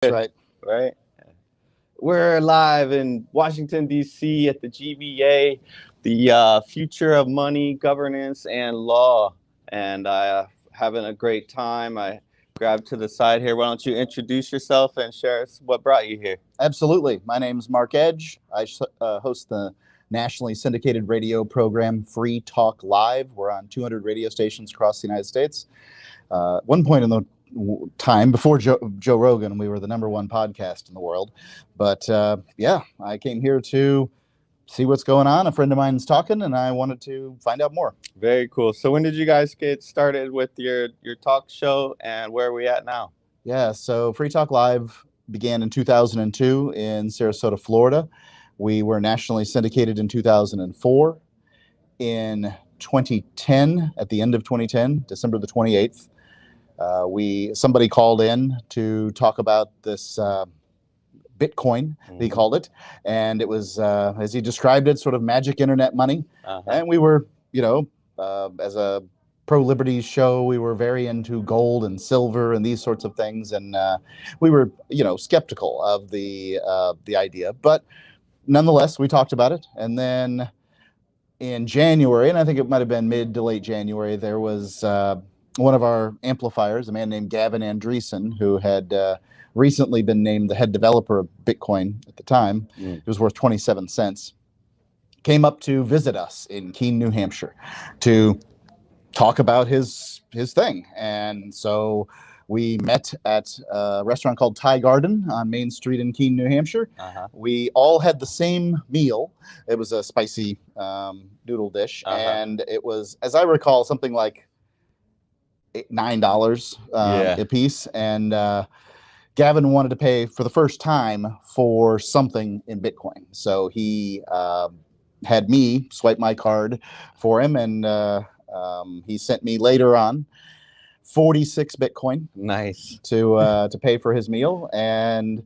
That's right. Right? We're live in Washington, D.C. at the GBA, the Future of Money, Governance, and Law. And having a great time. I grabbed to the side here. Why don't you introduce yourself and share what brought you here? Absolutely. My name's Mark Edge. I host the nationally syndicated radio program Free Talk Live. We're on 200 radio stations across the United States. At one point in the time before Joe Rogan, we were the #1 podcast in the world. But yeah, I came here to see what's going on. A friend of mine's talking, and I wanted to find out more. Very cool. So when did you guys get started with your talk show, and where are we at now? Yeah, so Free Talk Live began in 2002 in Sarasota, Florida. We were nationally syndicated in 2004. In 2010, at the end of 2010, December the 28th, somebody called in to talk about this Bitcoin, he called it, and it was, as he described it, sort of magic internet money. And we were, as a pro-liberty show, we were very into gold and silver and these sorts of things, and we were, skeptical of the idea, but nonetheless, we talked about it. And then in January, and I think it might have been mid to late January, there was one of our amplifiers, a man named Gavin Andreessen, who had recently been named the head developer of Bitcoin at the time. It was worth 27 cents. Came up to visit us in Keene, New Hampshire, to talk about his thing. And so we met at a restaurant called Thai Garden on Main Street in Keene, New Hampshire. We all had the same meal. It was a spicy noodle dish, and it was, as I recall, something like $9 a piece. And Gavin wanted to pay for the first time for something in Bitcoin. So he had me swipe my card for him, and he sent me later on 46 Bitcoin. Nice. To pay for his meal. And,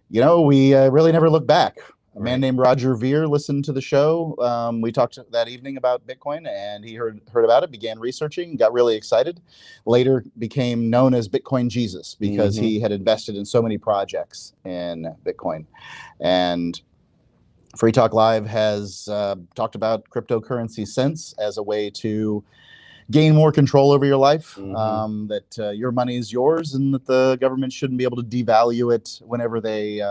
we really never looked back. A man named Roger Veer listened to the show. We talked that evening about Bitcoin, and he heard about it, began researching, got really excited. Later became known as Bitcoin Jesus because he had invested in so many projects in Bitcoin. And Free Talk Live has talked about cryptocurrency since as a way to gain more control over your life, that your money is yours, and that the government shouldn't be able to devalue it whenever they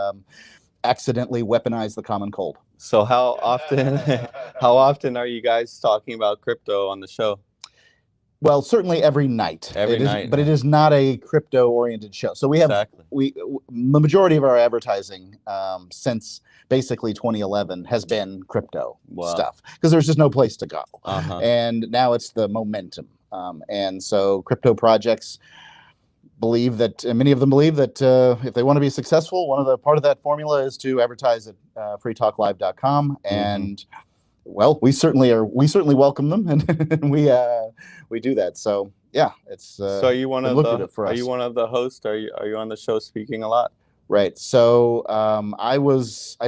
accidentally weaponize the common cold. So how often are you guys talking about crypto on the show? Well, certainly every night. But it is not a crypto-oriented show. So we have the majority of our advertising since basically 2011 has been crypto stuff, because there's just no place to go. And now it's the momentum. And so crypto projects believe that, and many of them believe that if they want to be successful, part of that formula is to advertise at freetalklive.com. And well, we certainly welcome them, and we do that. So yeah, it's so are you one of the hosts? Are you on the show speaking a lot? Right. So I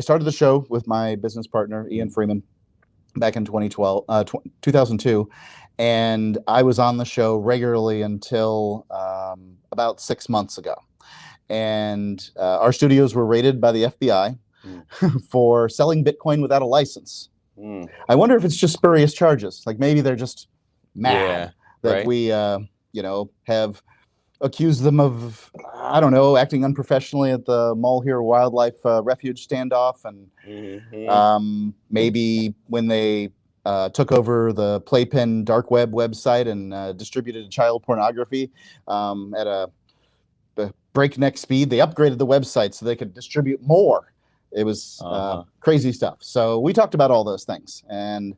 started the show with my business partner Ian Freeman back in 2002, and I was on the show regularly until about 6 months ago. And our studios were raided by the FBI for selling Bitcoin without a license. I wonder if it's just spurious charges. Like maybe they're just mad that we, have accused them of, I don't know, acting unprofessionally at the Malheur Wildlife Refuge standoff. And maybe when they took over the Playpen dark web website and distributed child pornography at a breakneck speed, they upgraded the website so they could distribute more. It was crazy stuff. So we talked about all those things, and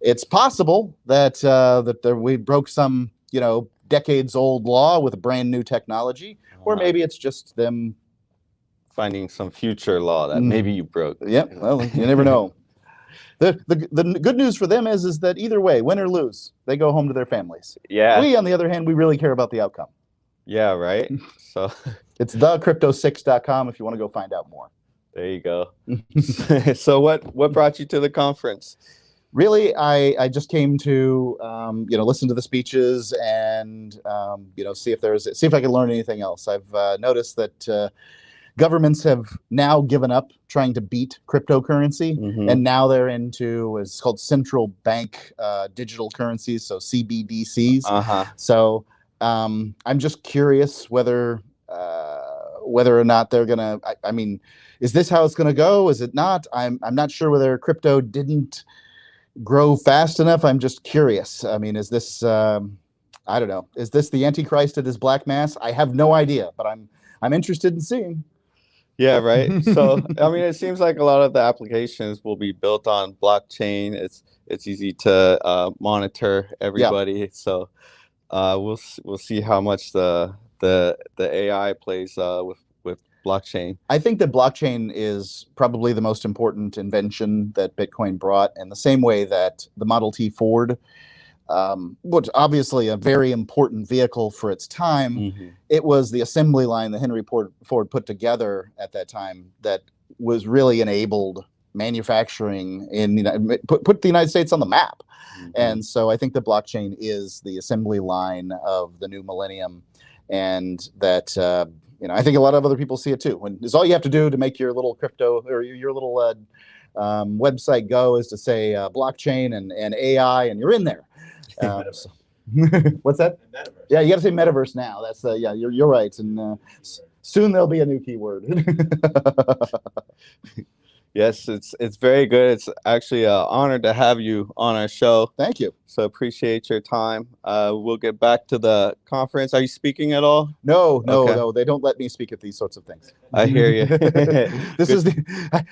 it's possible that we broke some, decades-old law with a brand new technology, or maybe it's just them finding some future law that maybe you broke. Yep. Well, you never know. The good news for them is that either way, win or lose, they go home to their families. Yeah. We, on the other hand, we really care about the outcome. Yeah. Right. So it's thecrypto6.com if you want to go find out more. There you go. So what brought you to the conference? Really, I just came to listen to the speeches and see if I can learn anything else. I've noticed that governments have now given up trying to beat cryptocurrency, and now they're into it's called central bank digital currencies, so CBDCs. So I'm just curious whether or not they're gonna. I mean, is this how it's gonna go? Is it not? I'm not sure whether crypto didn't grow fast enough. I'm just curious. I mean, is this I don't know. Is this the Antichrist at his black mass? I have no idea, but I'm interested in seeing. Yeah, right. So, I mean, it seems like a lot of the applications will be built on blockchain. It's easy to monitor everybody. So, we'll see how much the AI plays with blockchain. I think that blockchain is probably the most important invention that Bitcoin brought, in the same way that the Model T Ford, which obviously a very important vehicle for its time, it was the assembly line that Henry Ford put together at that time that was really enabled manufacturing put the United States on the map. And so I think the blockchain is the assembly line of the new millennium, and that I think a lot of other people see it too. When it's all you have to do to make your little crypto or your little website go is to say blockchain and AI, and you're in there. So, what's that? Metaverse. Yeah, you got to say metaverse now. That's yeah, you're right. And soon there'll be a new keyword. Yes, it's very good. It's actually an honor to have you on our show. Thank you. So appreciate your time. We'll get back to the conference. Are you speaking at all? No. They don't let me speak at these sorts of things. I hear you.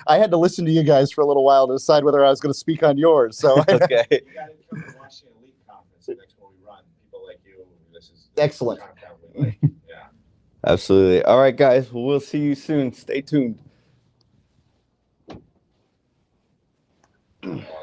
I had to listen to you guys for a little while to decide whether I was going to speak on yours. So okay. You got to come to the Washington Elite Conference. The next one we run. People like you. This is excellent. Yeah. Absolutely. All right, guys. We'll see you soon. Stay tuned.